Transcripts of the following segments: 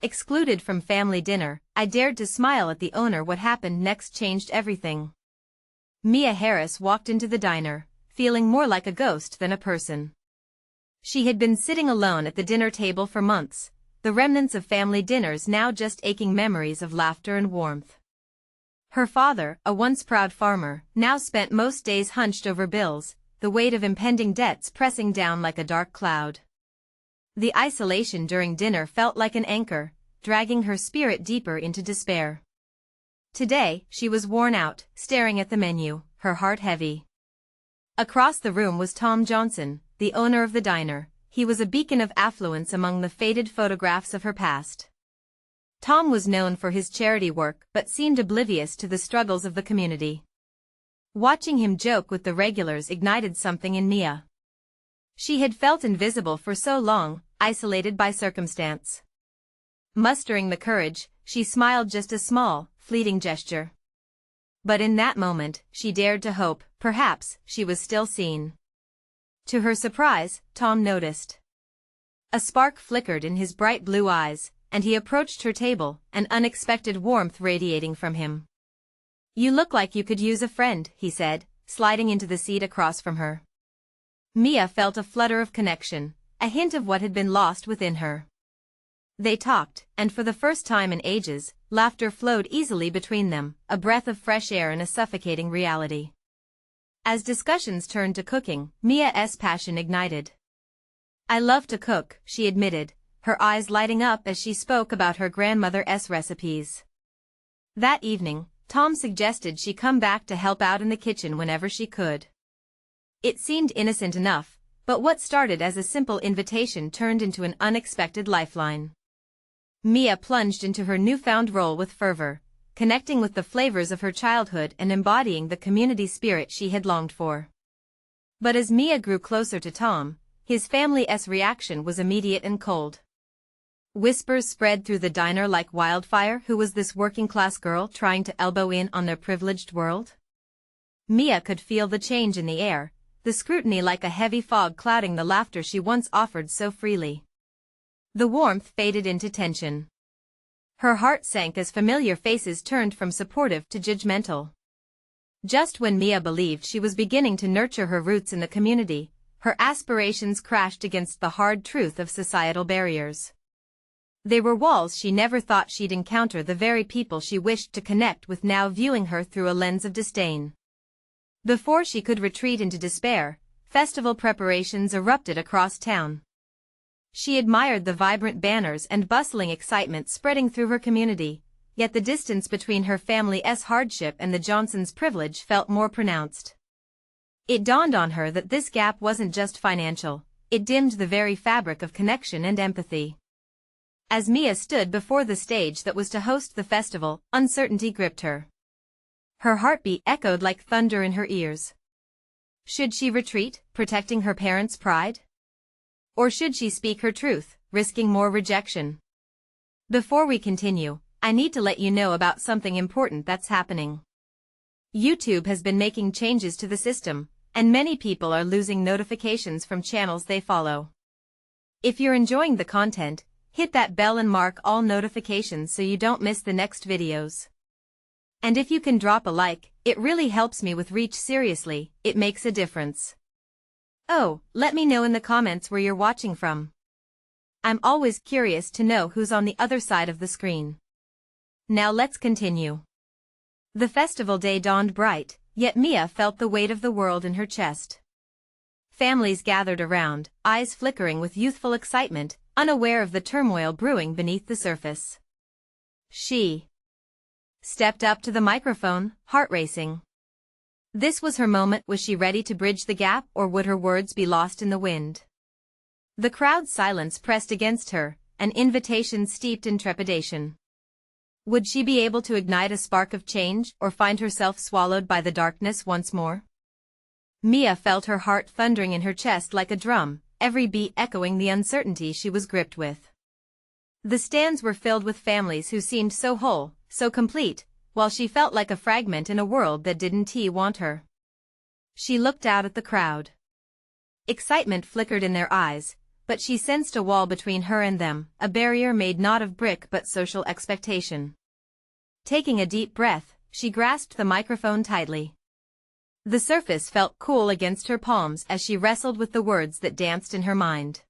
Excluded from family dinner, I dared to smile at the owner. What happened next changed everything. Mia Harris walked into the diner, feeling more like a ghost than a person. She had been sitting alone at the dinner table for months, the remnants of family dinners now just aching memories of laughter and warmth. Her father, a once proud farmer, now spent most days hunched over bills, the weight of impending debts pressing down like a dark cloud. The isolation during dinner felt like an anchor, dragging her spirit deeper into despair. Today, she was worn out, staring at the menu, her heart heavy. Across the room was Tom Johnson, the owner of the diner. He was a beacon of affluence among the faded photographs of her past. Tom was known for his charity work but seemed oblivious to the struggles of the community. Watching him joke with the regulars ignited something in Mia. She had felt invisible for so long, isolated by circumstance. Mustering the courage, she smiled, just a small, fleeting gesture. But in that moment, she dared to hope, perhaps, she was still seen. To her surprise, Tom noticed. A spark flickered in his bright blue eyes, and he approached her table, an unexpected warmth radiating from him. "You look like you could use a friend," he said, sliding into the seat across from her. Mia felt a flutter of connection, a hint of what had been lost within her. They talked, and for the first time in ages, laughter flowed easily between them, a breath of fresh air in a suffocating reality. As discussions turned to cooking, Mia's passion ignited. "I love to cook," she admitted, her eyes lighting up as she spoke about her grandmother's recipes. That evening, Tom suggested she come back to help out in the kitchen whenever she could. It seemed innocent enough, but what started as a simple invitation turned into an unexpected lifeline. Mia plunged into her newfound role with fervor, connecting with the flavors of her childhood and embodying the community spirit she had longed for. But as Mia grew closer to Tom, his family's reaction was immediate and cold. Whispers spread through the diner like wildfire. Who was this working-class girl trying to elbow in on their privileged world? Mia could feel the change in the air, the scrutiny like a heavy fog clouding the laughter she once offered so freely. The warmth faded into tension. Her heart sank as familiar faces turned from supportive to judgmental. Just when Mia believed she was beginning to nurture her roots in the community, her aspirations crashed against the hard truth of societal barriers. They were walls she never thought she'd encounter, the very people she wished to connect with now viewing her through a lens of disdain. Before she could retreat into despair, festival preparations erupted across town. She admired the vibrant banners and bustling excitement spreading through her community, yet the distance between her family's hardship and the Johnsons' privilege felt more pronounced. It dawned on her that this gap wasn't just financial, it dimmed the very fabric of connection and empathy. As Mia stood before the stage that was to host the festival, uncertainty gripped her. Her heartbeat echoed like thunder in her ears. Should she retreat, protecting her parents' pride? Or should she speak her truth, risking more rejection? Before we continue, I need to let you know about something important that's happening. YouTube has been making changes to the system, and many people are losing notifications from channels they follow. If you're enjoying the content, hit that bell and mark all notifications so you don't miss the next videos. And if you can drop a like, it really helps me with reach. Seriously, it makes a difference. Oh, let me know in the comments where you're watching from. I'm always curious to know who's on the other side of the screen. Now let's continue. The festival day dawned bright, yet Mia felt the weight of the world in her chest. Families gathered around, eyes flickering with youthful excitement, unaware of the turmoil brewing beneath the surface. She stepped up to the microphone, heart racing. This was her moment. Was she ready to bridge the gap, or would her words be lost in the wind? The crowd's silence pressed against her, an invitation steeped in trepidation. Would she be able to ignite a spark of change, or find herself swallowed by the darkness once more? Mia felt her heart thundering in her chest like a drum, every beat echoing the uncertainty she was gripped with. The stands were filled with families who seemed so whole, so complete, while she felt like a fragment in a world that didn't want her. She looked out at the crowd. Excitement flickered in their eyes, But she sensed a wall between her and them, a barrier made not of brick but social expectation. Taking a deep breath, she grasped the microphone tightly. The surface felt cool against her palms as she wrestled with the words that danced in her mind.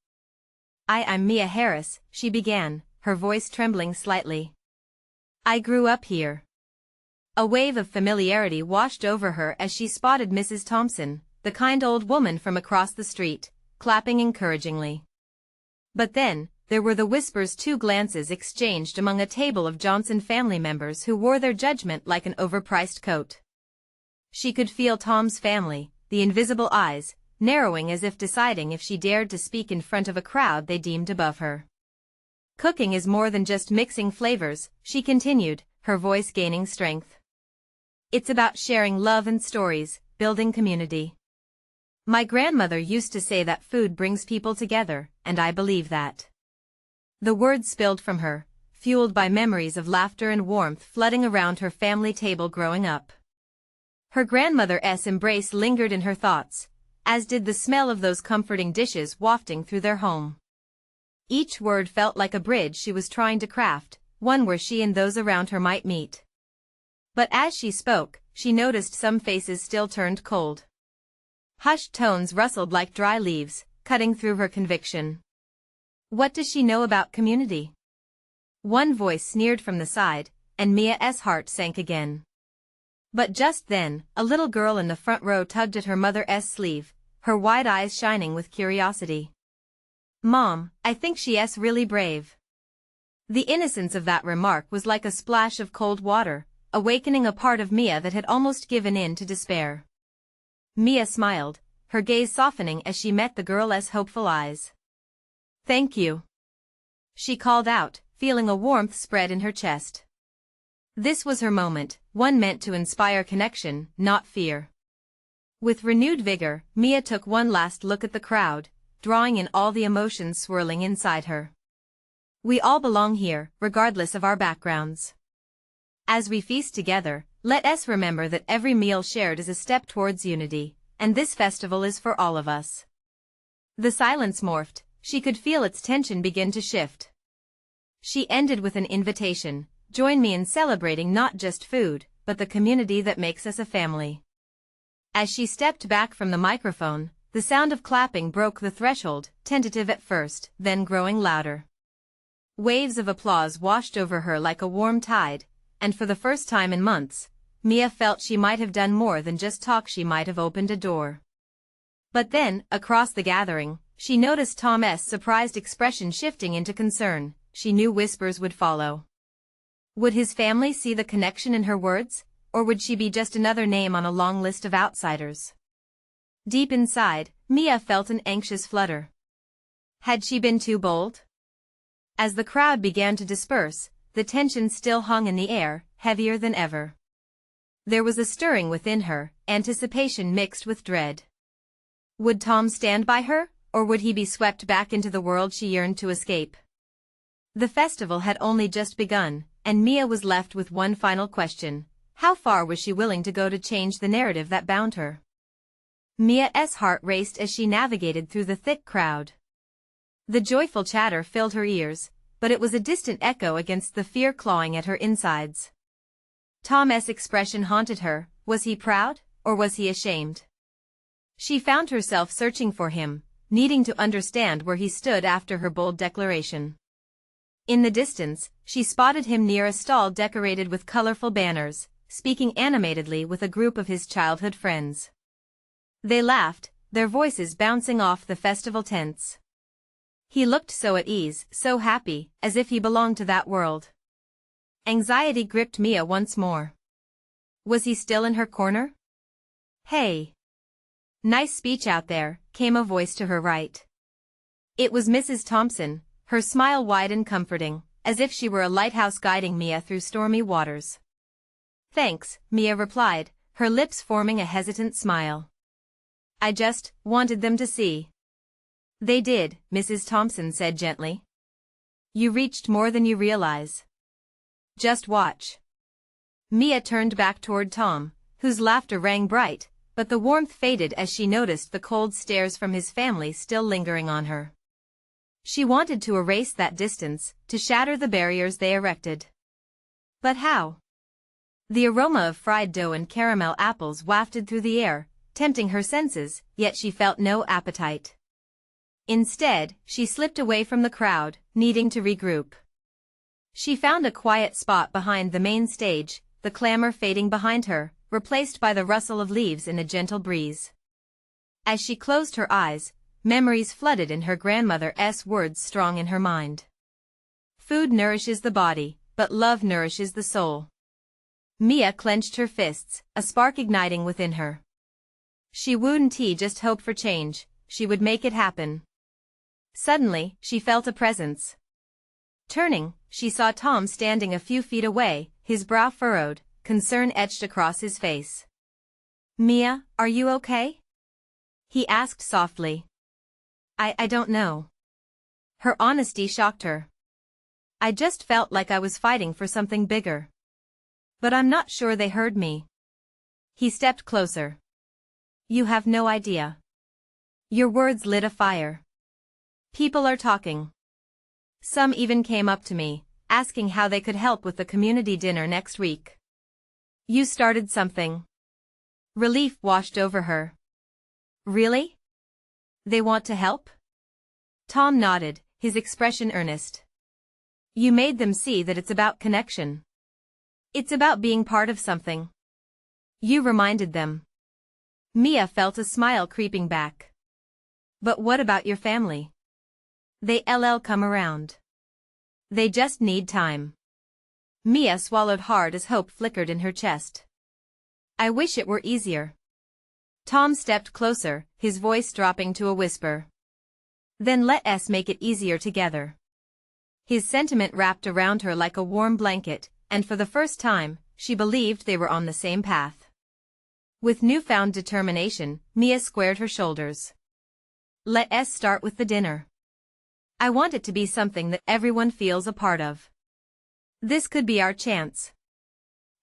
I'm Mia Harris, she began, her voice trembling slightly. I grew up here. A wave of familiarity washed over her as she spotted Mrs. Thompson, the kind old woman from across the street, clapping encouragingly. But then, there were the whispers, 2 glances exchanged among a table of Johnson family members who wore their judgment like an overpriced coat. She could feel Tom's family, the invisible eyes, narrowing as if deciding if she dared to speak in front of a crowd they deemed above her. Cooking is more than just mixing flavors, she continued, her voice gaining strength. It's about sharing love and stories, building community. My grandmother used to say that food brings people together, and I believe that. The words spilled from her, fueled by memories of laughter and warmth flooding around her family table growing up. Her grandmother's embrace lingered in her thoughts, as did the smell of those comforting dishes wafting through their home. Each word felt like a bridge she was trying to craft, one where she and those around her might meet. But as she spoke, she noticed some faces still turned cold. Hushed tones rustled like dry leaves, cutting through her conviction. What does she know about community? One voice sneered from the side, and Mia's heart sank again. But just then, a little girl in the front row tugged at her mother's sleeve, her wide eyes shining with curiosity. Mom, I think she's really brave. The innocence of that remark was like a splash of cold water, awakening a part of Mia that had almost given in to despair. Mia smiled, her gaze softening as she met the girl's hopeful eyes. Thank you. She called out, feeling a warmth spread in her chest. This was her moment, one meant to inspire connection, not fear. With renewed vigor, Mia took one last look at the crowd, drawing in all the emotions swirling inside her. We all belong here, regardless of our backgrounds. As we feast together, let us remember that every meal shared is a step towards unity, and this festival is for all of us. The silence morphed, she could feel its tension begin to shift. She ended with an invitation. Join me in celebrating not just food, but the community that makes us a family. As she stepped back from the microphone, the sound of clapping broke the threshold, tentative at first, then growing louder. Waves of applause washed over her like a warm tide, and for the first time in months, Mia felt she might have done more than just talk. She might have opened a door. But then, across the gathering, she noticed Tom's surprised expression shifting into concern. She knew whispers would follow. Would his family see the connection in her words, or would she be just another name on a long list of outsiders? Deep inside, Mia felt an anxious flutter. Had she been too bold? As the crowd began to disperse, the tension still hung in the air, heavier than ever. There was a stirring within her, anticipation mixed with dread. Would Tom stand by her, or would he be swept back into the world she yearned to escape? The festival had only just begun, and Mia was left with one final question. How far was she willing to go to change the narrative that bound her? Mia's heart raced as she navigated through the thick crowd. The joyful chatter filled her ears, but it was a distant echo against the fear clawing at her insides. Tom's expression haunted her. Was he proud, or was he ashamed? She found herself searching for him, needing to understand where he stood after her bold declaration. In the distance, she spotted him near a stall decorated with colorful banners, speaking animatedly with a group of his childhood friends. They laughed, their voices bouncing off the festival tents. He looked so at ease, so happy, as if he belonged to that world. Anxiety gripped Mia once more. Was he still in her corner? Hey! Nice speech out there, came a voice to her right. It was Mrs. Thompson, her smile wide and comforting, as if she were a lighthouse guiding Mia through stormy waters. Thanks, Mia replied, her lips forming a hesitant smile. I just wanted them to see. They did, Mrs. Thompson said gently. You reached more than you realize. Just watch. Mia turned back toward Tom, whose laughter rang bright, but the warmth faded as she noticed the cold stares from his family still lingering on her. She wanted to erase that distance, to shatter the barriers they erected. But how? The aroma of fried dough and caramel apples wafted through the air, tempting her senses, yet she felt no appetite. Instead, she slipped away from the crowd, needing to regroup. She found a quiet spot behind the main stage, the clamor fading behind her, replaced by the rustle of leaves in a gentle breeze. As she closed her eyes, memories flooded in her grandmother's words strong in her mind. Food nourishes the body, but love nourishes the soul. Mia clenched her fists, a spark igniting within her. She wouldn't just hope for change, she would make it happen. Suddenly, she felt a presence. Turning, she saw Tom standing a few feet away, his brow furrowed, concern etched across his face. "Mia, are you okay?" he asked softly. I don't know." Her honesty shocked her. "I just felt like I was fighting for something bigger. But I'm not sure they heard me." He stepped closer. "You have no idea. Your words lit a fire. People are talking. Some even came up to me, asking how they could help with the community dinner next week. You started something." Relief washed over her. "Really? They want to help?" Tom nodded, his expression earnest. "You made them see that it's about connection. It's about being part of something. You reminded them." Mia felt a smile creeping back. "But what about your family? They'll come around. They just need time." Mia swallowed hard as hope flickered in her chest. "I wish it were easier." Tom stepped closer, his voice dropping to a whisper. "Then let us make it easier together." His sentiment wrapped around her like a warm blanket, and for the first time, she believed they were on the same path. With newfound determination, Mia squared her shoulders. "Let us start with the dinner. I want it to be something that everyone feels a part of. This could be our chance."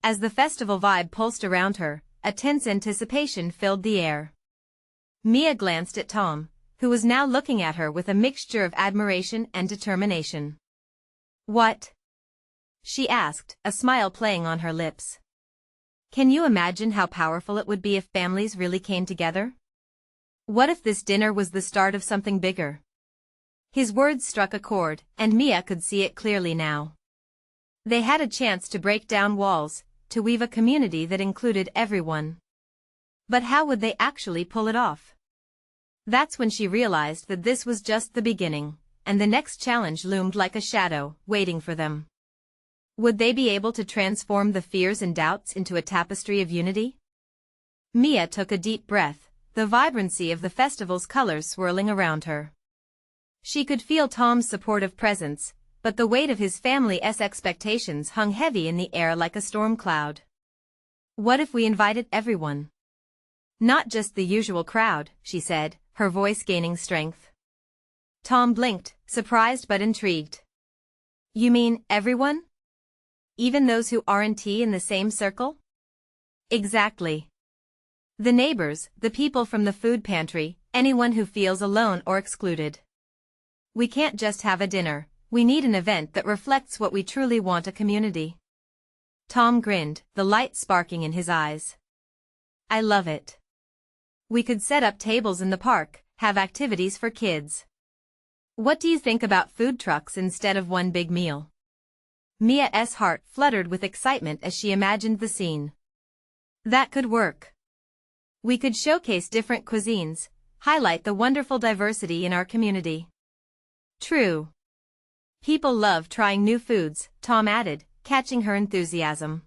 As the festival vibe pulsed around her, a tense anticipation filled the air. Mia glanced at Tom, who was now looking at her with a mixture of admiration and determination. "What?" she asked, a smile playing on her lips. "Can you imagine how powerful it would be if families really came together? What if this dinner was the start of something bigger?" His words struck a chord, and Mia could see it clearly now. They had a chance to break down walls, to weave a community that included everyone. But how would they actually pull it off? That's when she realized that this was just the beginning, and the next challenge loomed like a shadow, waiting for them. Would they be able to transform the fears and doubts into a tapestry of unity? Mia took a deep breath, the vibrancy of the festival's colors swirling around her. She could feel Tom's supportive presence, but the weight of his family's expectations hung heavy in the air like a storm cloud. "What if we invited everyone? Not just the usual crowd," she said, her voice gaining strength. Tom blinked, surprised but intrigued. "You mean everyone? Even those who aren't in the same circle?" "Exactly. The neighbors, the people from the food pantry, anyone who feels alone or excluded. We can't just have a dinner, we need an event that reflects what we truly want: a community." Tom grinned, the light sparking in his eyes. "I love it. We could set up tables in the park, have activities for kids. What do you think about food trucks instead of one big meal?" Mia's heart fluttered with excitement as she imagined the scene. "That could work. We could showcase different cuisines, highlight the wonderful diversity in our community." "True. People love trying new foods," Tom added, catching her enthusiasm.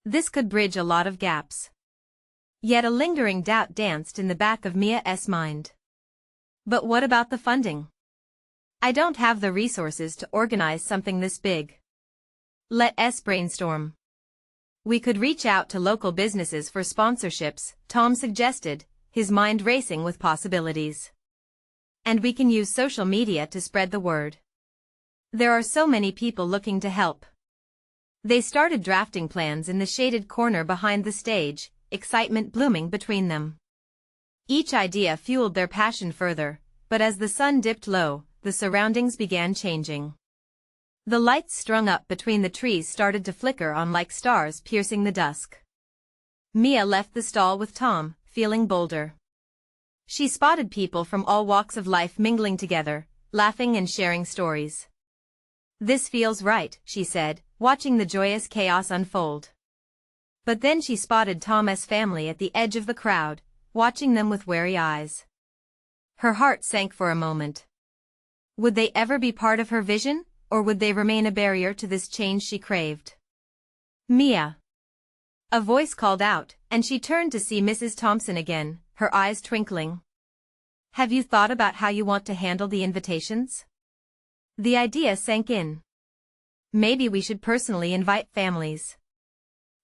This could bridge a lot of gaps. Yet a lingering doubt danced in the back of Mia's mind. "But what about the funding? I don't have the resources to organize something this big." "Let us brainstorm. We could reach out to local businesses for sponsorships," Tom suggested, his mind racing with possibilities. "And we can use social media to spread the word. There are so many people looking to help." They started drafting plans in the shaded corner behind the stage, excitement blooming between them. Each idea fueled their passion further, but as the sun dipped low, the surroundings began changing. The lights strung up between the trees started to flicker on like stars piercing the dusk. Mia left the stall with Tom, feeling bolder. She spotted people from all walks of life mingling together, laughing and sharing stories. "This feels right," she said, watching the joyous chaos unfold. But then she spotted Tom's family at the edge of the crowd, watching them with wary eyes. Her heart sank for a moment. Would they ever be part of her vision, or would they remain a barrier to this change she craved? "Mia!" A voice called out, and she turned to see Mrs. Thompson again, her eyes twinkling. "Have you thought about how you want to handle the invitations?" The idea sank in. "Maybe we should personally invite families.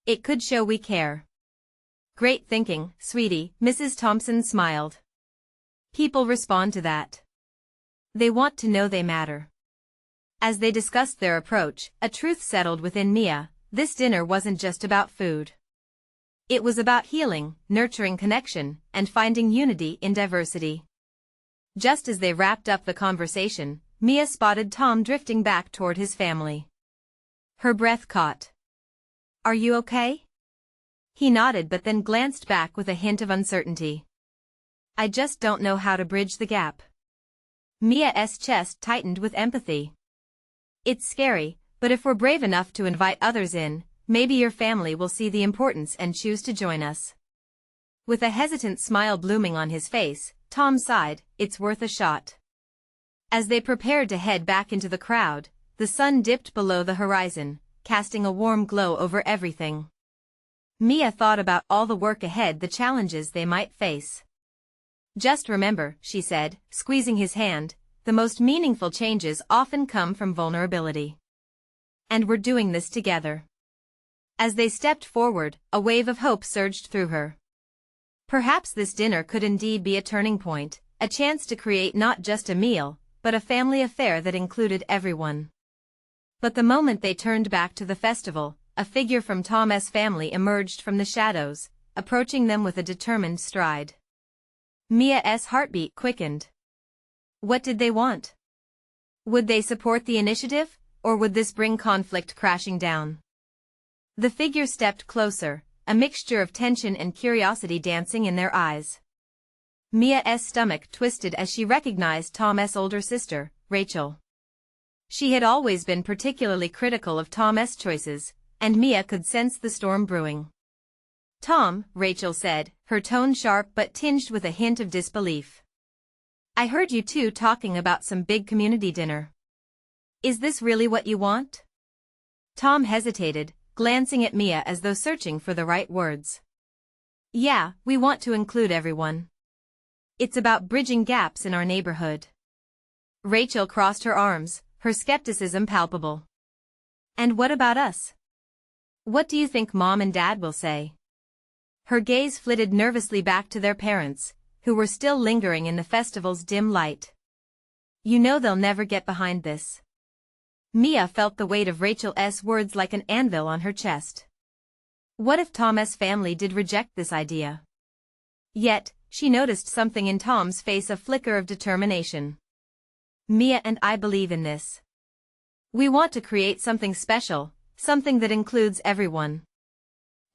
It could show we care." "Great thinking, sweetie," Mrs. Thompson smiled. "People respond to that. They want to know they matter." As they discussed their approach, a truth settled within Mia: this dinner wasn't just about food. It was about healing, nurturing connection, and finding unity in diversity. Just as they wrapped up the conversation, Mia spotted Tom drifting back toward his family. Her breath caught. "Are you okay?" He nodded but then glanced back with a hint of uncertainty. "I just don't know how to bridge the gap." Mia's chest tightened with empathy. "It's scary, but if we're brave enough to invite others in, maybe your family will see the importance and choose to join us." With a hesitant smile blooming on his face, Tom sighed, "It's worth a shot." As they prepared to head back into the crowd, the sun dipped below the horizon, casting a warm glow over everything. Mia thought about all the work ahead, the challenges they might face. "Just remember," she said, squeezing his hand, "the most meaningful changes often come from vulnerability. And we're doing this together." As they stepped forward, a wave of hope surged through her. Perhaps this dinner could indeed be a turning point, a chance to create not just a meal, but a family affair that included everyone. But the moment they turned back to the festival, a figure from Tom's family emerged from the shadows, approaching them with a determined stride. Mia's heartbeat quickened. What did they want? Would they support the initiative, or would this bring conflict crashing down? The figure stepped closer, a mixture of tension and curiosity dancing in their eyes. Mia's stomach twisted as she recognized Tom's older sister, Rachel. She had always been particularly critical of Tom's choices, and Mia could sense the storm brewing. "Tom," Rachel said, her tone sharp but tinged with a hint of disbelief. "I heard you two talking about some big community dinner. Is this really what you want?" Tom hesitated, glancing at Mia as though searching for the right words. "Yeah, we want to include everyone. It's about bridging gaps in our neighborhood." Rachel crossed her arms, her skepticism palpable. "And what about us? What do you think Mom and Dad will say?" Her gaze flitted nervously back to their parents, who were still lingering in the festival's dim light. "You know they'll never get behind this." Mia felt the weight of Rachel's words like an anvil on her chest. What if Tom's family did reject this idea? Yet, she noticed something in Tom's face, a flicker of determination. "Mia and I believe in this. We want to create something special, something that includes everyone."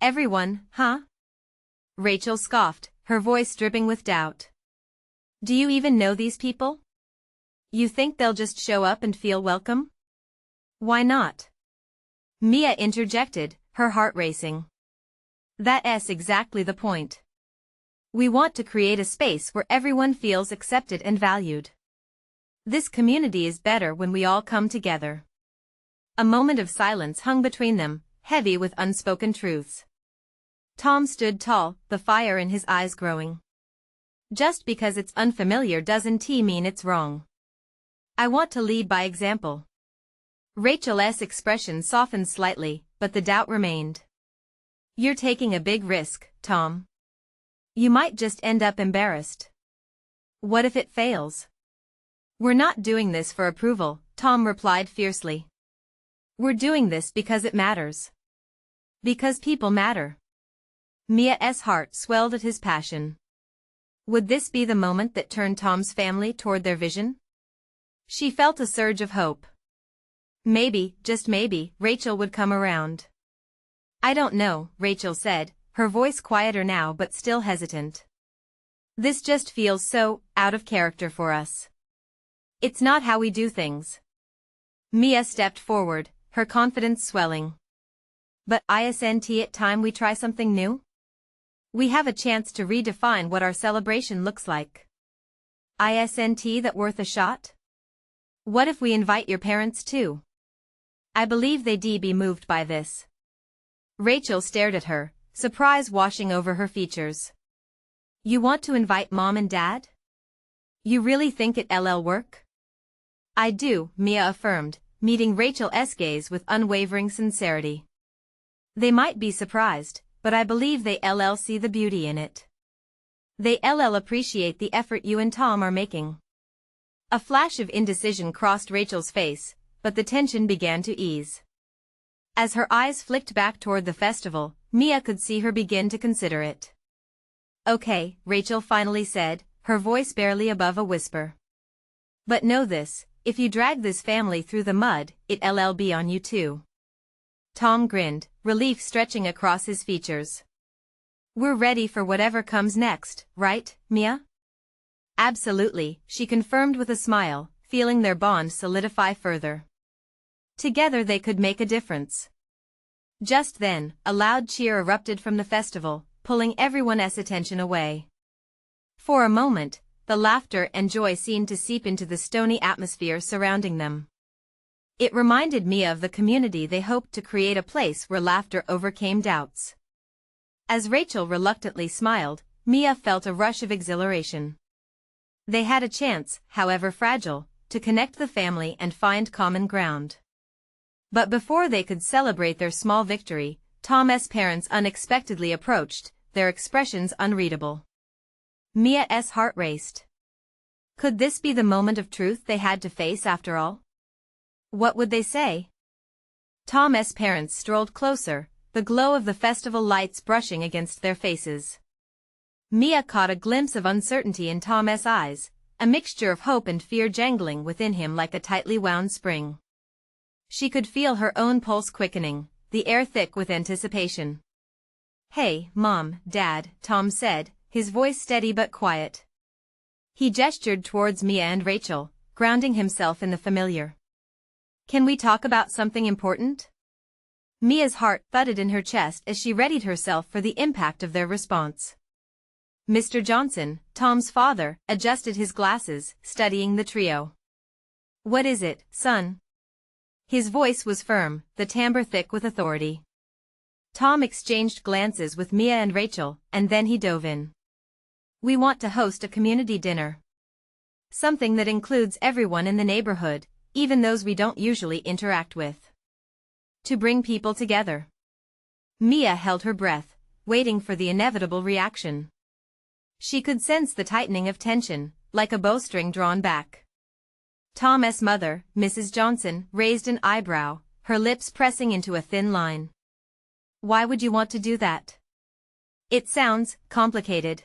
"Everyone, huh?" Rachel scoffed, her voice dripping with doubt. "Do you even know these people? You think they'll just show up and feel welcome?" "Why not?" Mia interjected, her heart racing. "That's exactly the point. We want to create a space where everyone feels accepted and valued. This community is better when we all come together." A moment of silence hung between them, heavy with unspoken truths. Tom stood tall, the fire in his eyes growing. "Just because it's unfamiliar doesn't mean it's wrong. I want to lead by example." Rachel's expression softened slightly, but the doubt remained. "You're taking a big risk, Tom. You might just end up embarrassed. What if it fails?" "We're not doing this for approval," Tom replied fiercely. "We're doing this because it matters. Because people matter." Mia's heart swelled at his passion. Would this be the moment that turned Tom's family toward their vision? She felt a surge of hope. Maybe, just maybe, Rachel would come around. I don't know, Rachel said, her voice quieter now but still hesitant. This just feels so out of character for us. It's not how we do things. Mia stepped forward, her confidence swelling. But isn't it time we try something new? We have a chance to redefine what our celebration looks like. Isn't that worth a shot? What if we invite your parents too? I believe they'd be moved by this. Rachel stared at her, surprise washing over her features. You want to invite mom and dad? You really think it'll work? I do, Mia affirmed, meeting Rachel's gaze with unwavering sincerity. They might be surprised, but I believe they'll see the beauty in it. They'll appreciate the effort you and Tom are making. A flash of indecision crossed Rachel's face, but the tension began to ease. As her eyes flicked back toward the festival, Mia could see her begin to consider it. Okay, Rachel finally said, her voice barely above a whisper. But know this, if you drag this family through the mud, it'll be on you too. Tom grinned, relief stretching across his features. We're ready for whatever comes next, right, Mia? Absolutely, she confirmed with a smile, feeling their bond solidify further. Together they could make a difference. Just then, a loud cheer erupted from the festival, pulling everyone's attention away. For a moment, the laughter and joy seemed to seep into the stony atmosphere surrounding them. It reminded Mia of the community they hoped to create, a place where laughter overcame doubts. As Rachel reluctantly smiled, Mia felt a rush of exhilaration. They had a chance, however fragile, to connect the family and find common ground. But before they could celebrate their small victory, Tom's parents unexpectedly approached, their expressions unreadable. Mia's heart raced. Could this be the moment of truth they had to face after all? What would they say? Tom's parents strolled closer, the glow of the festival lights brushing against their faces. Mia caught a glimpse of uncertainty in Tom's eyes, a mixture of hope and fear jangling within him like a tightly wound spring. She could feel her own pulse quickening, the air thick with anticipation. Hey, Mom, Dad, Tom said, his voice steady but quiet. He gestured towards Mia and Rachel, grounding himself in the familiar. Can we talk about something important? Mia's heart thudded in her chest as she readied herself for the impact of their response. Mr. Johnson, Tom's father, adjusted his glasses, studying the trio. What is it, son? His voice was firm, the timbre thick with authority. Tom exchanged glances with Mia and Rachel, and then he dove in. We want to host a community dinner. Something that includes everyone in the neighborhood, even those we don't usually interact with. To bring people together. Mia held her breath, waiting for the inevitable reaction. She could sense the tightening of tension, like a bowstring drawn back. Tom's mother, Mrs. Johnson, raised an eyebrow, her lips pressing into a thin line. Why would you want to do that? It sounds complicated.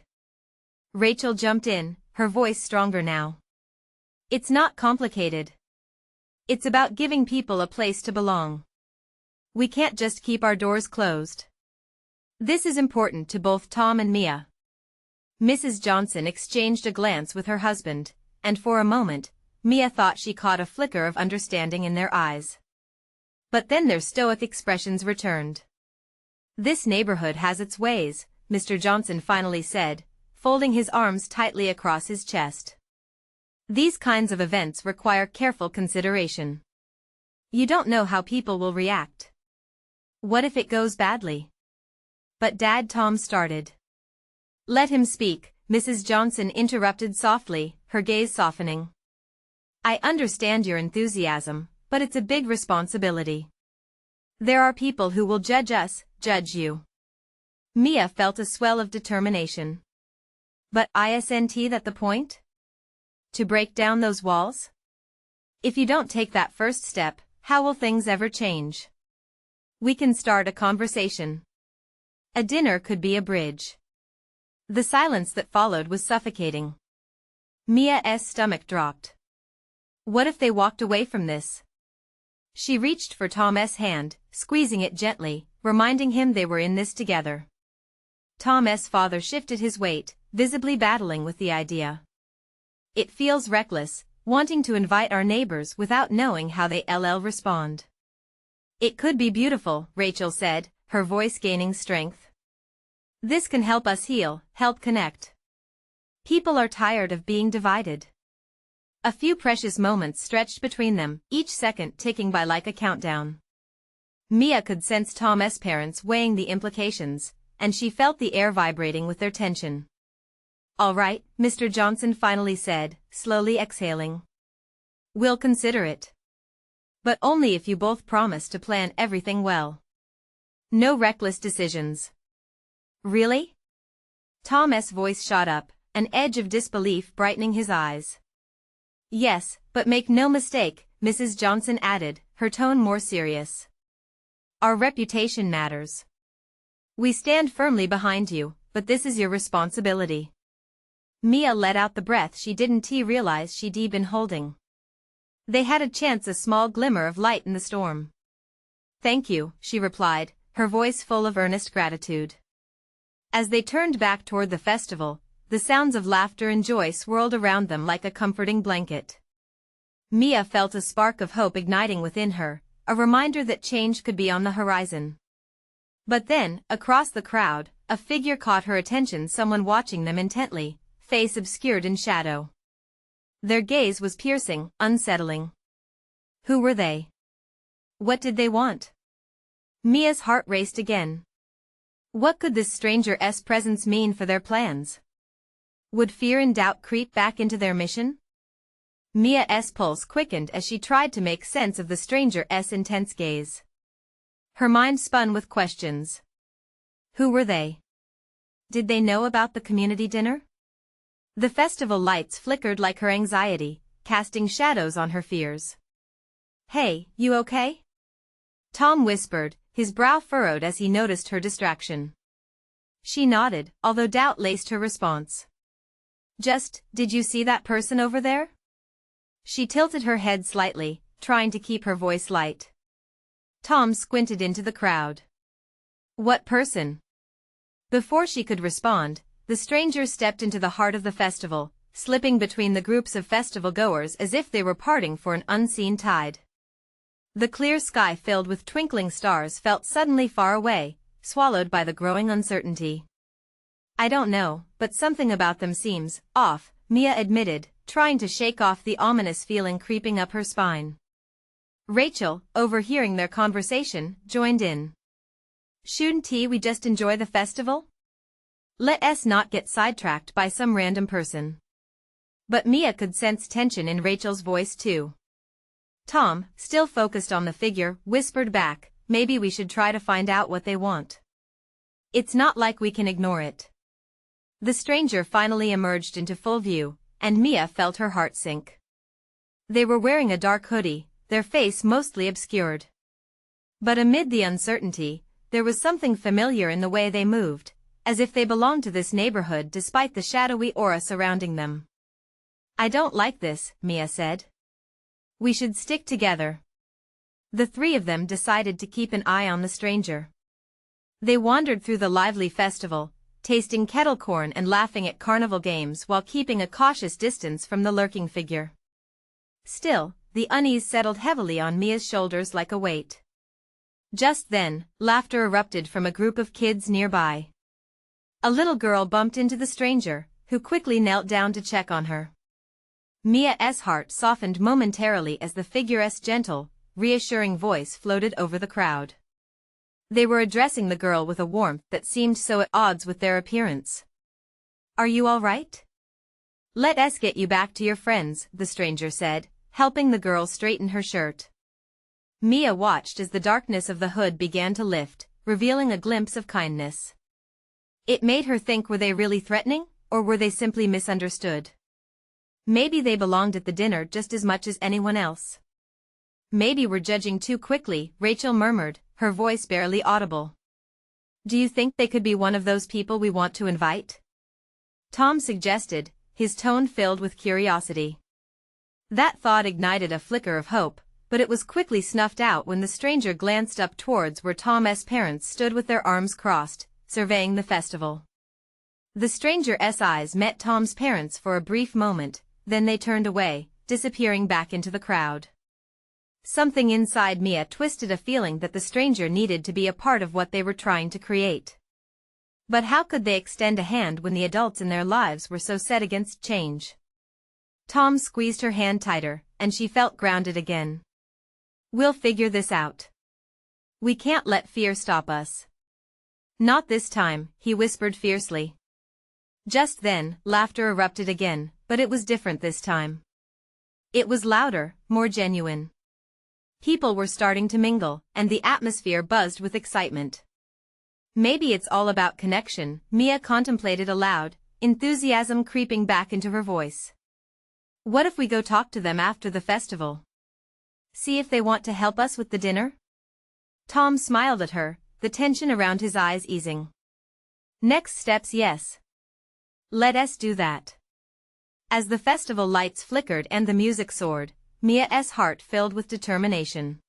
Rachel jumped in, her voice stronger now. It's not complicated. It's about giving people a place to belong. We can't just keep our doors closed. This is important to both Tom and Mia. Mrs. Johnson exchanged a glance with her husband, and for a moment, Mia thought she caught a flicker of understanding in their eyes. But then their stoic expressions returned. This neighborhood has its ways, Mr. Johnson finally said, folding his arms tightly across his chest. These kinds of events require careful consideration. You don't know how people will react. What if it goes badly? But Dad, Tom started. Let him speak, Mrs. Johnson interrupted softly, her gaze softening. I understand your enthusiasm, but it's a big responsibility. There are people who will judge us, judge you. Mia felt a swell of determination. But isn't that the point? To break down those walls? If you don't take that first step, how will things ever change? We can start a conversation. A dinner could be a bridge. The silence that followed was suffocating. Mia's stomach dropped. What if they walked away from this? She reached for Tom's hand, squeezing it gently, reminding him they were in this together. Tom's father shifted his weight, visibly battling with the idea. It feels reckless, wanting to invite our neighbors without knowing how they'll respond. It could be beautiful, Rachel said, her voice gaining strength. This can help us heal, help connect. People are tired of being divided. A few precious moments stretched between them, each second ticking by like a countdown. Mia could sense Tom's parents weighing the implications, and she felt the air vibrating with their tension. "All right," Mr. Johnson finally said, slowly exhaling. "We'll consider it. But only if you both promise to plan everything well. No reckless decisions." "Really?" Tom's voice shot up, an edge of disbelief brightening his eyes. "Yes, but make no mistake," Mrs. Johnson added, her tone more serious. "Our reputation matters. We stand firmly behind you, but this is your responsibility." Mia let out the breath she didn't realize she'd been holding. They had a chance, a small glimmer of light in the storm. "Thank you," she replied, her voice full of earnest gratitude. As they turned back toward the festival, the sounds of laughter and joy swirled around them like a comforting blanket. Mia felt a spark of hope igniting within her, a reminder that change could be on the horizon. But then, across the crowd, a figure caught her attention, someone watching them intently, face obscured in shadow. Their gaze was piercing, unsettling. Who were they? What did they want? Mia's heart raced again. What could this stranger's presence mean for their plans? Would fear and doubt creep back into their mission? Mia's pulse quickened as she tried to make sense of the stranger's intense gaze. Her mind spun with questions. Who were they? Did they know about the community dinner? The festival lights flickered like her anxiety, casting shadows on her fears. "Hey, you okay?" Tom whispered, his brow furrowed as he noticed her distraction. She nodded, although doubt laced her response. Did you see that person over there?" She tilted her head slightly, trying to keep her voice light. Tom squinted into the crowd. "What person?" Before she could respond, the stranger stepped into the heart of the festival, slipping between the groups of festival-goers as if they were parting for an unseen tide. The clear sky filled with twinkling stars felt suddenly far away, swallowed by the growing uncertainty. "I don't know, but something about them seems off," Mia admitted, trying to shake off the ominous feeling creeping up her spine. Rachel, overhearing their conversation, joined in. "Shouldn't we just enjoy the festival? Let us not get sidetracked by some random person." But Mia could sense tension in Rachel's voice too. Tom, still focused on the figure, whispered back, "Maybe we should try to find out what they want. It's not like we can ignore it." The stranger finally emerged into full view, and Mia felt her heart sink. They were wearing a dark hoodie, their face mostly obscured. But amid the uncertainty, there was something familiar in the way they moved, as if they belonged to this neighborhood despite the shadowy aura surrounding them. "I don't like this," Mia said. "We should stick together." The three of them decided to keep an eye on the stranger. They wandered through the lively festival, tasting kettle corn and laughing at carnival games while keeping a cautious distance from the lurking figure. Still, the unease settled heavily on Mia's shoulders like a weight. Just then, laughter erupted from a group of kids nearby. A little girl bumped into the stranger, who quickly knelt down to check on her. Mia's heart softened momentarily as the figure's gentle, reassuring voice floated over the crowd. They were addressing the girl with a warmth that seemed so at odds with their appearance. "Are you all right? Let us get you back to your friends," the stranger said, helping the girl straighten her shirt. Mia watched as the darkness of the hood began to lift, revealing a glimpse of kindness. It made her think, were they really threatening, or were they simply misunderstood? Maybe they belonged at the dinner just as much as anyone else. "Maybe we're judging too quickly," Rachel murmured, her voice barely audible. "Do you think they could be one of those people we want to invite?" Tom suggested, his tone filled with curiosity. That thought ignited a flicker of hope, but it was quickly snuffed out when the stranger glanced up towards where Tom's parents stood with their arms crossed, surveying the festival. The stranger's eyes met Tom's parents for a brief moment, then they turned away, disappearing back into the crowd. Something inside Mia twisted a feeling that the stranger needed to be a part of what they were trying to create. But how could they extend a hand when the adults in their lives were so set against change? Tom squeezed her hand tighter, and she felt grounded again. "We'll figure this out. We can't let fear stop us." "Not this time," he whispered fiercely. Just then, laughter erupted again, but it was different this time. It was louder, more genuine. People were starting to mingle, and the atmosphere buzzed with excitement. Maybe it's all about connection, Mia contemplated aloud, enthusiasm creeping back into her voice. What if we go talk to them after the festival? See if they want to help us with the dinner? Tom smiled at her, the tension around his eyes easing. Next steps, yes. Let us do that. As the festival lights flickered and the music soared, Mia's heart filled with determination.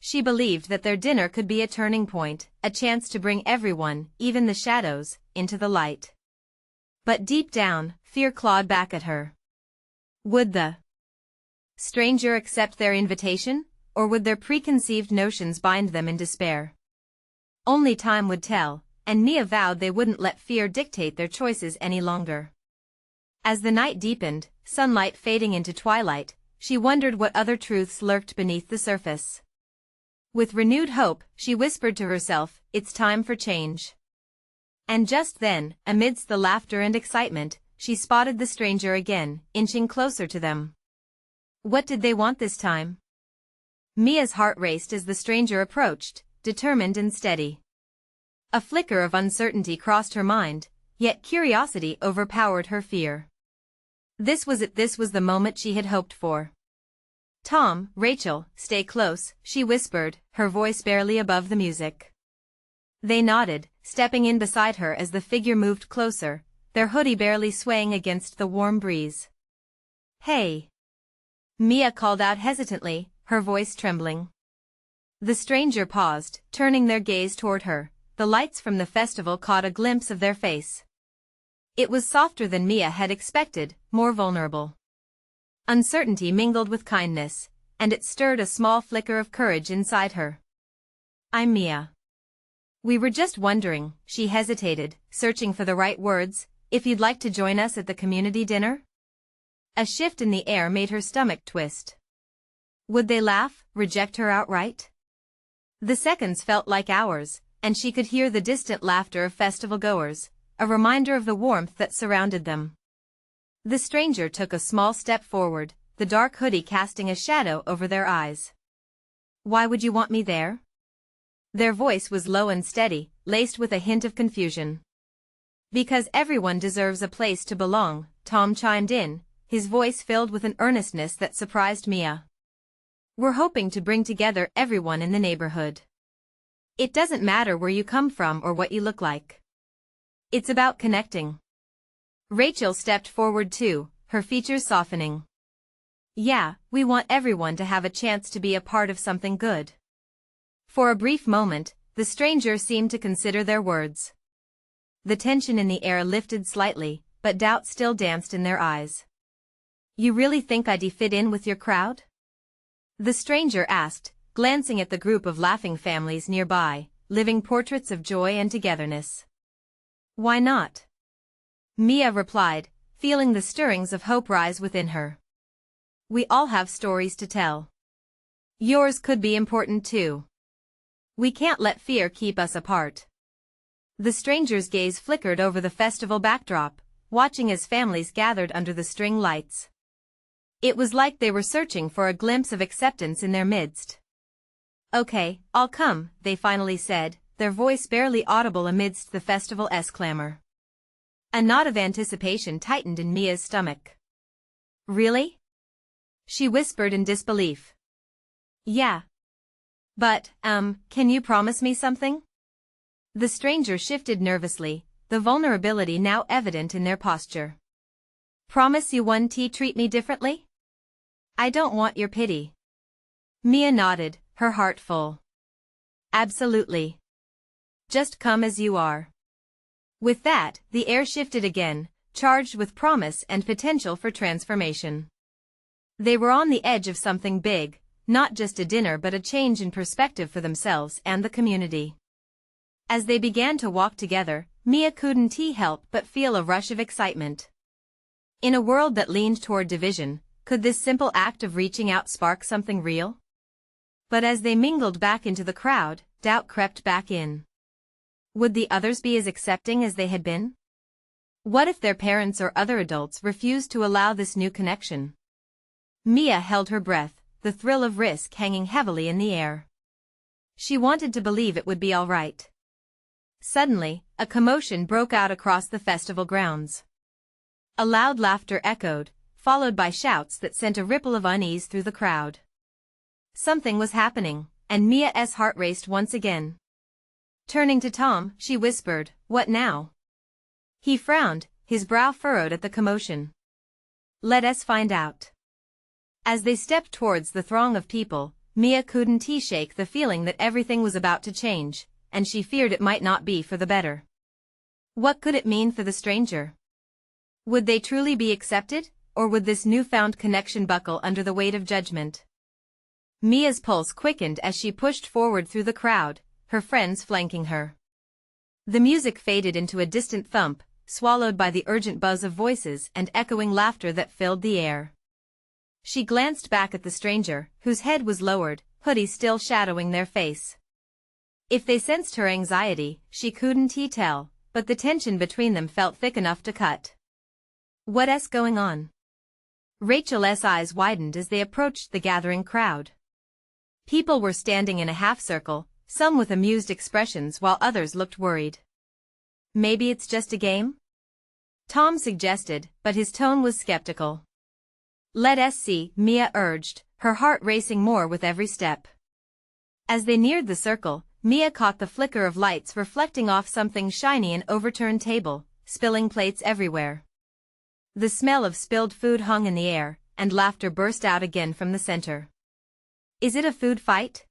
She believed that their dinner could be a turning point, a chance to bring everyone, even the shadows, into the light. But deep down, fear clawed back at her. Would the stranger accept their invitation, or would their preconceived notions bind them in despair? Only time would tell, and Mia vowed they wouldn't let fear dictate their choices any longer. As the night deepened, sunlight fading into twilight, she wondered what other truths lurked beneath the surface. With renewed hope, she whispered to herself, "It's time for change." And just then, amidst the laughter and excitement, she spotted the stranger again, inching closer to them. What did they want this time? Mia's heart raced as the stranger approached, determined and steady. A flicker of uncertainty crossed her mind, yet curiosity overpowered her fear. This was it, this was the moment she had hoped for. "Tom, Rachel, stay close," she whispered, her voice barely above the music. They nodded, stepping in beside her as the figure moved closer, their hoodie barely swaying against the warm breeze. "Hey!" Mia called out hesitantly, her voice trembling. The stranger paused, turning their gaze toward her. The lights from the festival caught a glimpse of their face. It was softer than Mia had expected, more vulnerable. Uncertainty mingled with kindness, and it stirred a small flicker of courage inside her. "I'm Mia. We were just wondering," she hesitated, searching for the right words, "if you'd like to join us at the community dinner?" A shift in the air made her stomach twist. Would they laugh, reject her outright? The seconds felt like hours, and she could hear the distant laughter of festival-goers, a reminder of the warmth that surrounded them. The stranger took a small step forward, the dark hoodie casting a shadow over their eyes. "Why would you want me there?" Their voice was low and steady, laced with a hint of confusion. "Because everyone deserves a place to belong," Tom chimed in, his voice filled with an earnestness that surprised Mia. "We're hoping to bring together everyone in the neighborhood. It doesn't matter where you come from or what you look like. It's about connecting." Rachel stepped forward too, her features softening. "Yeah, we want everyone to have a chance to be a part of something good." For a brief moment, the stranger seemed to consider their words. The tension in the air lifted slightly, but doubt still danced in their eyes. "You really think I'd fit in with your crowd?" The stranger asked, glancing at the group of laughing families nearby, living portraits of joy and togetherness. "Why not?" Mia replied, feeling the stirrings of hope rise within her. "We all have stories to tell. Yours could be important too. We can't let fear keep us apart." The stranger's gaze flickered over the festival backdrop, watching as families gathered under the string lights. It was like they were searching for a glimpse of acceptance in their midst. "Okay, I'll come," they finally said, their voice barely audible amidst the festival's clamor. A knot of anticipation tightened in Mia's stomach. "Really?" she whispered in disbelief. "Yeah. But, can you promise me something?" The stranger shifted nervously, the vulnerability now evident in their posture. "Promise you won't treat me differently?" I don't want your pity. Mia nodded, her heart full. Absolutely. Just come as you are. With that, the air shifted again, charged with promise and potential for transformation. They were on the edge of something big, not just a dinner but a change in perspective for themselves and the community. As they began to walk together, Mia couldn't help but feel a rush of excitement. In a world that leaned toward division, could this simple act of reaching out spark something real? But as they mingled back into the crowd, doubt crept back in. Would the others be as accepting as they had been? What if their parents or other adults refused to allow this new connection? Mia held her breath, the thrill of risk hanging heavily in the air. She wanted to believe it would be all right. Suddenly, a commotion broke out across the festival grounds. A loud laughter echoed, followed by shouts that sent a ripple of unease through the crowd. Something was happening, and Mia's heart raced once again. Turning to Tom, she whispered, "What now?" He frowned, his brow furrowed at the commotion. "Let us find out." As they stepped towards the throng of people, Mia couldn't shake the feeling that everything was about to change, and she feared it might not be for the better. What could it mean for the stranger? Would they truly be accepted, or would this newfound connection buckle under the weight of judgment? Mia's pulse quickened as she pushed forward through the crowd, her friends flanking her. The music faded into a distant thump, swallowed by the urgent buzz of voices and echoing laughter that filled the air. She glanced back at the stranger, whose head was lowered, hoodie still shadowing their face. If they sensed her anxiety, she couldn't tell, but the tension between them felt thick enough to cut. "What's going on?" Rachel's eyes widened as they approached the gathering crowd. People were standing in a half-circle, some with amused expressions while others looked worried. "Maybe it's just a game?" Tom suggested, but his tone was skeptical. "Let us see," Mia urged, her heart racing more with every step. As they neared the circle, Mia caught the flicker of lights reflecting off something shiny, an overturned table, spilling plates everywhere. The smell of spilled food hung in the air, and laughter burst out again from the center. "Is it a food fight?"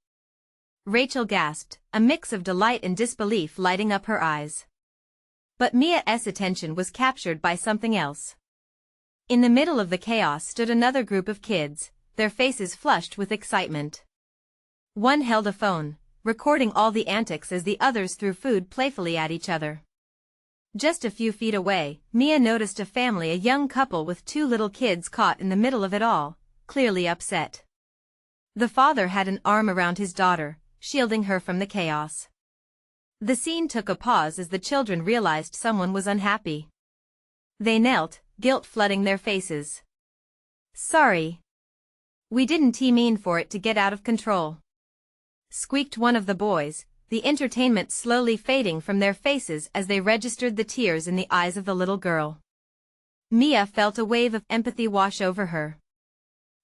Rachel gasped, a mix of delight and disbelief lighting up her eyes. But Mia's attention was captured by something else. In the middle of the chaos stood another group of kids, their faces flushed with excitement. One held a phone, recording all the antics as the others threw food playfully at each other. Just a few feet away, Mia noticed a family, a young couple with two little kids caught in the middle of it all, clearly upset. The father had an arm around his daughter, shielding her from the chaos. The scene took a pause as the children realized someone was unhappy. They knelt, guilt flooding their faces. "Sorry. We didn't mean for it to get out of control," squeaked one of the boys, the entertainment slowly fading from their faces as they registered the tears in the eyes of the little girl. Mia felt a wave of empathy wash over her.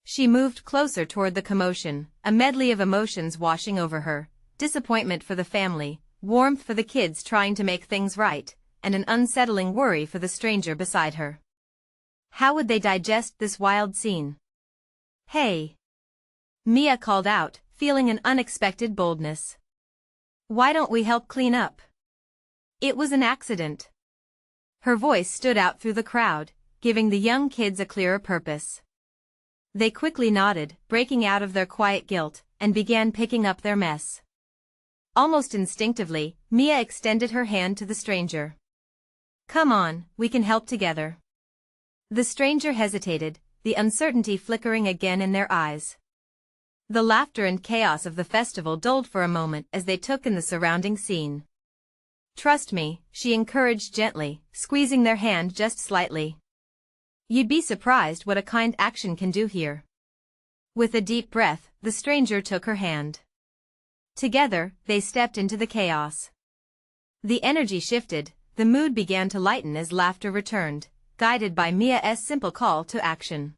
She moved closer toward the commotion, a medley of emotions washing over her: disappointment for the family, warmth for the kids trying to make things right, and an unsettling worry for the stranger beside her. How would they digest this wild scene? "Hey!" Mia called out, feeling an unexpected boldness. "Why don't we help clean up? It was an accident." Her voice stood out through the crowd, giving the young kids a clearer purpose. They quickly nodded, breaking out of their quiet guilt, and began picking up their mess. Almost instinctively, Mia extended her hand to the stranger. "Come on, we can help together." The stranger hesitated, the uncertainty flickering again in their eyes. The laughter and chaos of the festival dulled for a moment as they took in the surrounding scene. "Trust me," she encouraged gently, squeezing their hand just slightly. "You'd be surprised what a kind action can do here." With a deep breath, the stranger took her hand. Together, they stepped into the chaos. The energy shifted, the mood began to lighten as laughter returned, guided by Mia's simple call to action.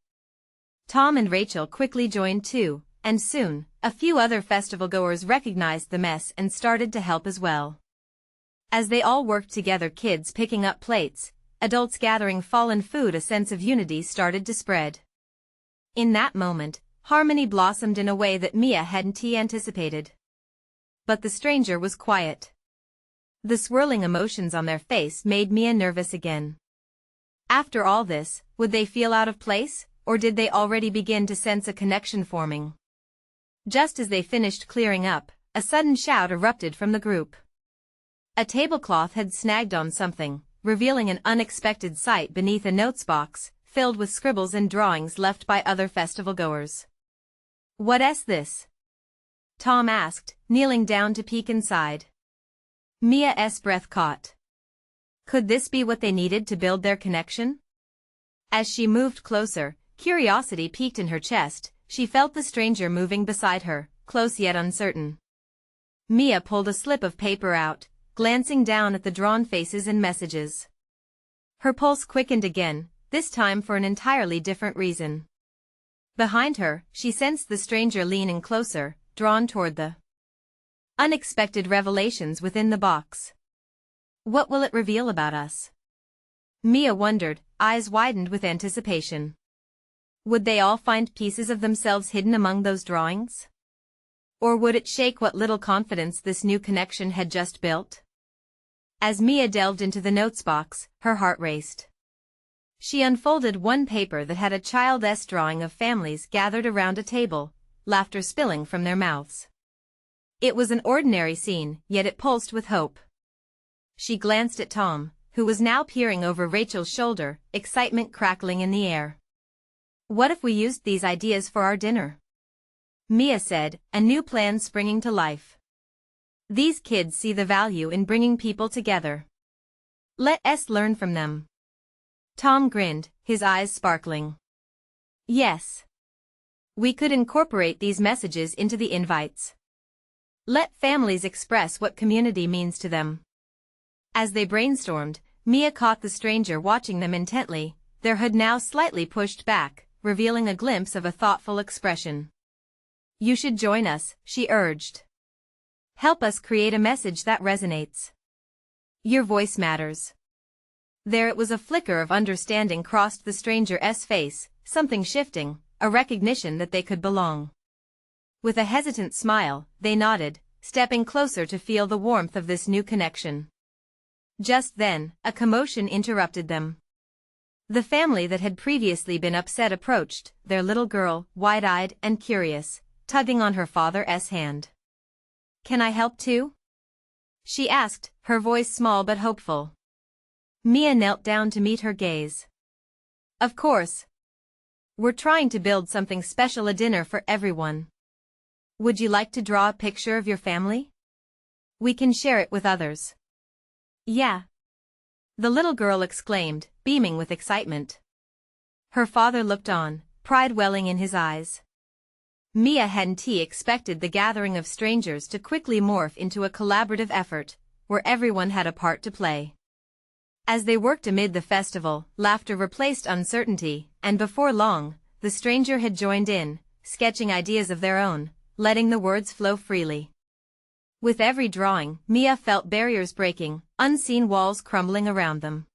Tom and Rachel quickly joined too, and soon, a few other festival-goers recognized the mess and started to help as well. As they all worked together, kids picking up plates, adults gathering fallen food, a sense of unity started to spread. In that moment, harmony blossomed in a way that Mia hadn't anticipated. But the stranger was quiet. The swirling emotions on their face made Mia nervous again. After all this, would they feel out of place, or did they already begin to sense a connection forming? Just as they finished clearing up, a sudden shout erupted from the group. A tablecloth had snagged on something, revealing an unexpected sight beneath a notes box, filled with scribbles and drawings left by other festival-goers. "What's this?" Tom asked, kneeling down to peek inside. Mia's breath caught. Could this be what they needed to build their connection? As she moved closer, curiosity peaked in her chest. She felt the stranger moving beside her, close yet uncertain. Mia pulled a slip of paper out, glancing down at the drawn faces and messages. Her pulse quickened again, this time for an entirely different reason. Behind her, she sensed the stranger leaning closer, drawn toward the unexpected revelations within the box. What will it reveal about us? Mia wondered, eyes widened with anticipation. Would they all find pieces of themselves hidden among those drawings? Or would it shake what little confidence this new connection had just built? As Mia delved into the notes box, her heart raced. She unfolded one paper that had a child's drawing of families gathered around a table, laughter spilling from their mouths. It was an ordinary scene, yet it pulsed with hope. She glanced at Tom, who was now peering over Rachel's shoulder, excitement crackling in the air. "What if we used these ideas for our dinner?" Mia said, a new plan springing to life. "These kids see the value in bringing people together. Let's learn from them." Tom grinned, his eyes sparkling. "Yes. We could incorporate these messages into the invites. Let families express what community means to them." As they brainstormed, Mia caught the stranger watching them intently, their hood now slightly pushed back, revealing a glimpse of a thoughtful expression. "You should join us," she urged. "Help us create a message that resonates. Your voice matters." There it was, a flicker of understanding crossed the stranger's face, something shifting, a recognition that they could belong. With a hesitant smile, they nodded, stepping closer to feel the warmth of this new connection. Just then, a commotion interrupted them. The family that had previously been upset approached, their little girl, wide-eyed and curious, tugging on her father's hand. "Can I help too?" she asked, her voice small but hopeful. Mia knelt down to meet her gaze. "Of course. We're trying to build something special, a dinner for everyone. Would you like to draw a picture of your family? We can share it with others." "Yeah," the little girl exclaimed, beaming with excitement. Her father looked on, pride welling in his eyes. Mia hadn't expected the gathering of strangers to quickly morph into a collaborative effort, where everyone had a part to play. As they worked amid the festival, laughter replaced uncertainty, and before long, the stranger had joined in, sketching ideas of their own, letting the words flow freely. With every drawing, Mia felt barriers breaking, unseen walls crumbling around them.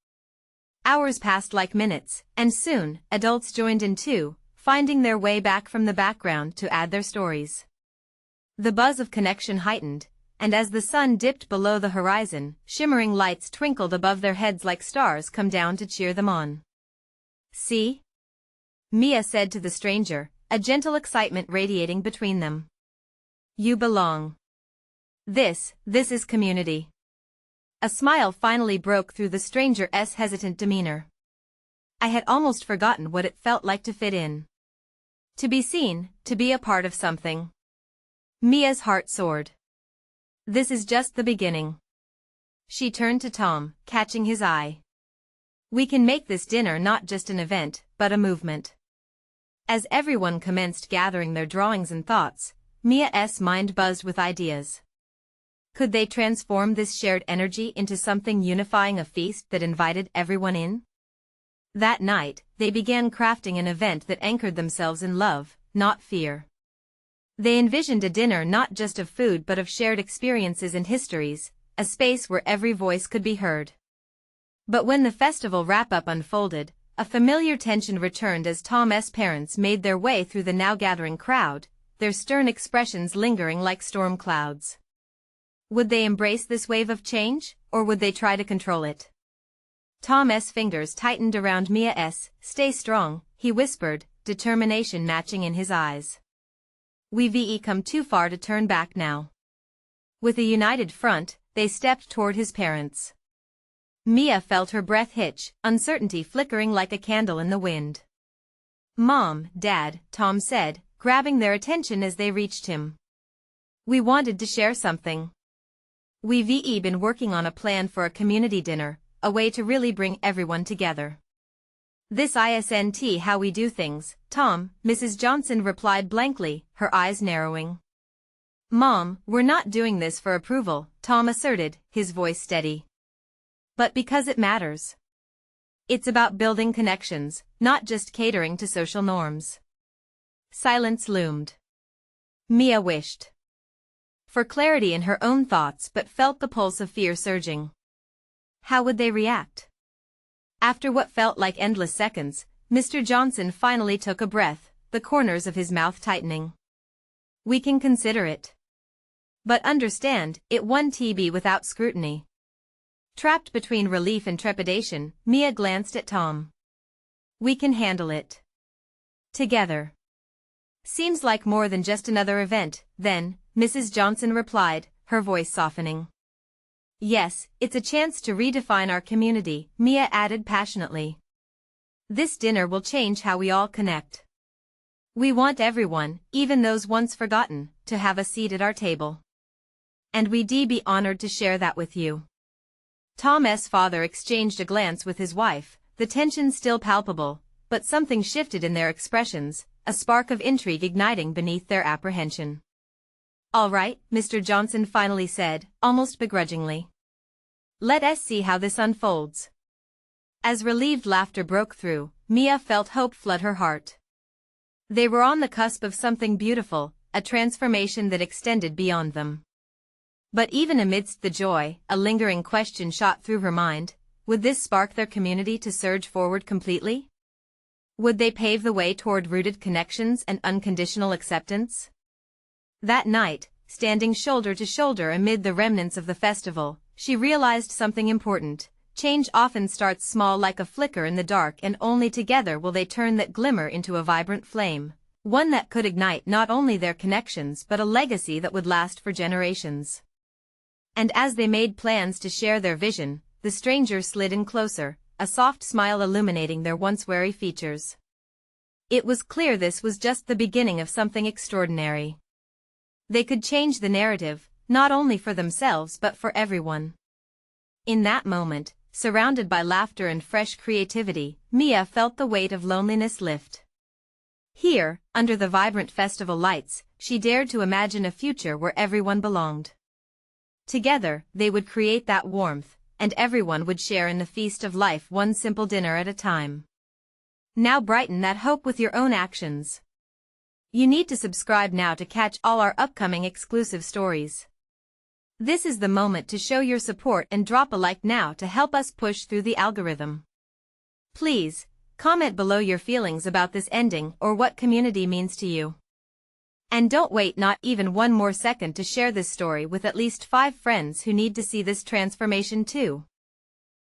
Hours passed like minutes, and soon, adults joined in too, finding their way back from the background to add their stories. The buzz of connection heightened, and as the sun dipped below the horizon, shimmering lights twinkled above their heads like stars come down to cheer them on. "See?" Mia said to the stranger, a gentle excitement radiating between them. "You belong. This is community." A smile finally broke through the stranger's hesitant demeanor. "I had almost forgotten what it felt like to fit in. To be seen, to be a part of something." Mia's heart soared. This is just the beginning. She turned to Tom, catching his eye. "We can make this dinner not just an event, but a movement." As everyone commenced gathering their drawings and thoughts, Mia's mind buzzed with ideas. Could they transform this shared energy into something unifying, a feast that invited everyone in? That night, they began crafting an event that anchored themselves in love, not fear. They envisioned a dinner not just of food but of shared experiences and histories, a space where every voice could be heard. But when the festival wrap-up unfolded, a familiar tension returned as Tom's parents made their way through the now-gathering crowd, their stern expressions lingering like storm clouds. Would they embrace this wave of change, or would they try to control it? Tom's fingers tightened around Mia's. "Stay strong," he whispered, determination matching in his eyes. "We've come too far to turn back now." With a united front, they stepped toward his parents. Mia felt her breath hitch, uncertainty flickering like a candle in the wind. "Mom, Dad," Tom said, grabbing their attention as they reached him. "We wanted to share something. We've been working on a plan for a community dinner, a way to really bring everyone together." "This isn't how we do things, Tom," Mrs. Johnson replied blankly, her eyes narrowing. "Mom, we're not doing this for approval," Tom asserted, his voice steady. "But because it matters. It's about building connections, not just catering to social norms." Silence loomed. Mia wished for clarity in her own thoughts but felt the pulse of fear surging. How would they react? After what felt like endless seconds, Mr. Johnson finally took a breath, the corners of his mouth tightening. "We can consider it. But understand, it won't be without scrutiny." Trapped between relief and trepidation, Mia glanced at Tom. "We can handle it. Together." "Seems like more than just another event, then," Mrs. Johnson replied, her voice softening. "Yes, it's a chance to redefine our community," Mia added passionately. "This dinner will change how we all connect. We want everyone, even those once forgotten, to have a seat at our table. And we'd be honored to share that with you." Tom's father exchanged a glance with his wife, the tension still palpable, but something shifted in their expressions, a spark of intrigue igniting beneath their apprehension. "All right," Mr. Johnson finally said, almost begrudgingly. "Let us see how this unfolds." As relieved laughter broke through, Mia felt hope flood her heart. They were on the cusp of something beautiful, a transformation that extended beyond them. But even amidst the joy, a lingering question shot through her mind: would this spark their community to surge forward completely? Would they pave the way toward rooted connections and unconditional acceptance? That night, standing shoulder to shoulder amid the remnants of the festival, she realized something important. Change often starts small like a flicker in the dark, and only together will they turn that glimmer into a vibrant flame, one that could ignite not only their connections but a legacy that would last for generations. And as they made plans to share their vision, the stranger slid in closer, a soft smile illuminating their once wary features. It was clear this was just the beginning of something extraordinary. They could change the narrative, not only for themselves but for everyone. In that moment, surrounded by laughter and fresh creativity, Mia felt the weight of loneliness lift. Here, under the vibrant festival lights, she dared to imagine a future where everyone belonged. Together, they would create that warmth, and everyone would share in the feast of life, one simple dinner at a time. Now brighten that hope with your own actions. You need to subscribe now to catch all our upcoming exclusive stories. This is the moment to show your support and drop a like now to help us push through the algorithm. Please, comment below your feelings about this ending or what community means to you. And don't wait not even one more second to share this story with at least 5 friends who need to see this transformation too.